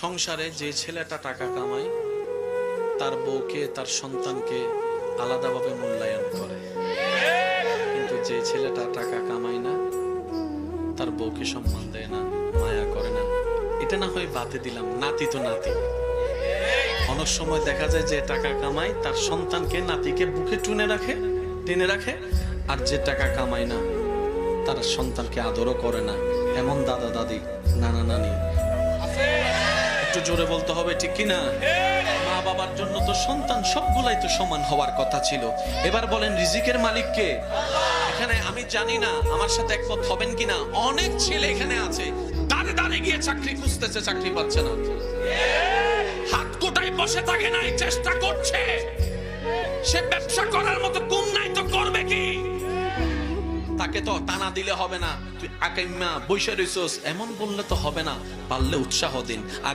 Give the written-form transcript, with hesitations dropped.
সংসারে যে ছেলেটা টাকা কামায় তার বউকে তার সন্তানকে আলাদাভাবে মূল্যায়ন করে, কিন্তু যে ছেলেটা টাকা কামায় না তার বউকে সম্মান দেয় না, মায়া করে না। এটা না হয় বাদে দিলাম, নাতি তো নাতি। অনেক সময় দেখা যায় যে টাকা কামায় তার সন্তানকে নাতিকে বুকে টেনে রাখে, আর যে টাকা কামায় না তার সন্তানকে আদরও করে না। এমন দাদা দাদি নানা নানি একটু জোরে বলতে হবে, ঠিক কিনা? মা বাবার জন্য তো সন্তান সবগুলাই তো সমান হওয়ার কথা ছিল। এবার বলেন রিজিকের মালিক কে? এখানে আমি জানি না আমার সাথে একমত হবেন কিনা, অনেক ছেলে এখানে আছে দাঁড়ে গিয়ে চাকরি খুঁজতেছে, চাকরি পাচ্ছে না, হাত কোটায় বসে থাকে নাই, চেষ্টা করছে। সে ব্যবসা করার মতো গুণ নাই তো করবে কি? তাকে তো টানা দিলে হবে না, তুই আকাইমা বৈশা রইছস এমন বললে তো হবে না, পারলে উৎসাহ দিন। আর